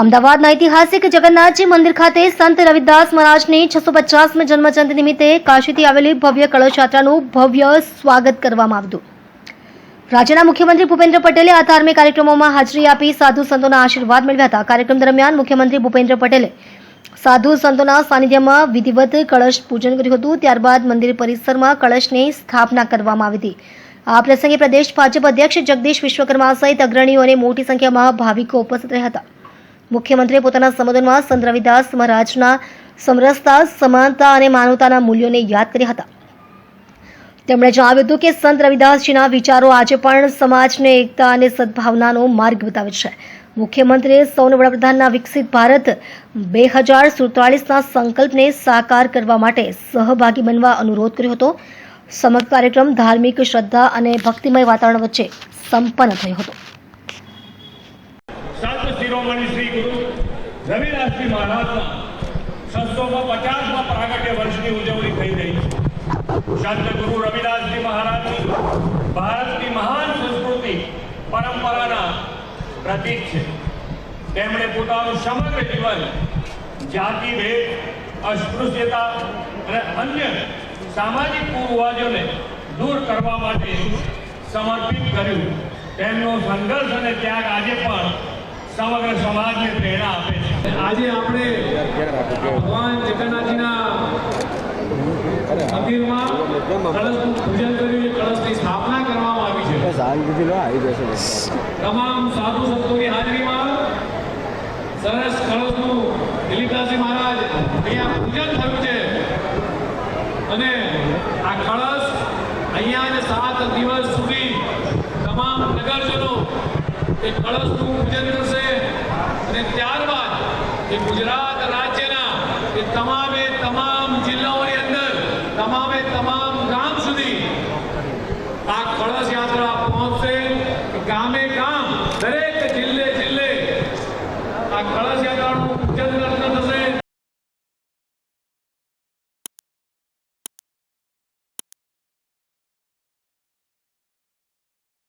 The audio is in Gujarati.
અમદાવાદના ઐતિહાસિક જગન્નાથજી મંદિર ખાતે સંત રવિદાસ મહારાજની 650મી જન્મજયંતિ નિમિત્તે કાશીથી આવેલી ભવ્ય કળશ યાત્રાનું ભવ્ય સ્વાગત કરવામાં આવ્યું. રાજ્યના મુખ્યમંત્રી ભૂપેન્દ્ર પટેલે આ ધાર્મિક કાર્યક્રમોમાં હાજરી આપી સાધુ સંતોના આશીર્વાદ મેળવ્યા હતા. કાર્યક્રમ દરમિયાન મુખ્યમંત્રી ભૂપેન્દ્ર પટેલે સાધુ સંતોના સાનિધ્યમાં વિધિવત કળશ પૂજન કર્યું હતું. ત્યારબાદ મંદિર પરિસરમાં કળશની સ્થાપના કરવામાં આવી હતી. આ પ્રસંગે પ્રદેશ ભાજપ અધ્યક્ષ જગદીશ વિશ્વકર્મા સહિત અગ્રણીઓ અને મોટી સંખ્યામાં ભાવિકો ઉપસ્થિત રહ્યા હતા. મુખ્યમંત્રીએ પોતાના સંબોધનમાં સંત રવિદાસ મહારાજના સમરસતા, સમાનતા અને માનવતાના મૂલ્યોને યાદ કર્યા હતા. તેમણે જણાવ્યું હતું કે સંત રવિદાસજીના વિચારો આજે પણ સમાજને એકતા અને સદભાવનાનો માર્ગ બતાવે છે. મુખ્યમંત્રીએ સૌને વડાપ્રધાનના વિકસિત ભારત 2047ના સંકલ્પને સાકાર કરવા માટે સહભાગી બનવા અનુરોધ કર્યો હતો. સમગ્ર કાર્યક્રમ ધાર્મિક શ્રદ્ધા અને ભક્તિમય વાતાવરણ વચ્ચે સંપન્ન થયો હતો. શિરોમણી શ્રી ગુરુ રવિદાસજી મહારાજના 650મા પ્રાગટ્ય વર્ષની ઉજવણી થઈ રહી છે. સંત ગુરુ રવિદાસજી મહારાજની ભારતની મહાન સંસ્કૃતિ પરંપરાના પ્રતીક છે. તેમણે પોતાનું સમગ્ર જીવન જાતિભેદ, અસ્પૃશ્યતા અને અન્ય સામાજિક કુરિવાજોને દૂર કરવા માટે સમર્પિત કર્યું. તેમનો સંઘર્ષ અને ત્યાગ આજે પણ સમગ્ર સમાજને પ્રેરણા આપે છે. આજે આપણે ભગવાન જગન્નાથજીના મંદિરમાં કળશનું પૂજન કર્યું, કળશની સ્થાપના કરવામાં આવી છે. તમામ સાધુ સંતોની હાજરીમાં સરસ કળશનું દિલીપદાસજી મહારાજ અહીંયા પૂજન થયું છે અને આ કળશ અહીંયા 7 દિવસ સુધી તમામ નગરજનો એ કળશનું પૂજન કરશે અને ત્યારબાદ એ ગુજરાત રાજ્યના એ તમામ જિલ્લાઓની અંદર તમામ ગામ સુધી આ કળશ યાત્રા પહોંચશે. ગામ દરેક જિલ્લે આ કળશ યાત્રાનું પૂજન કરશે.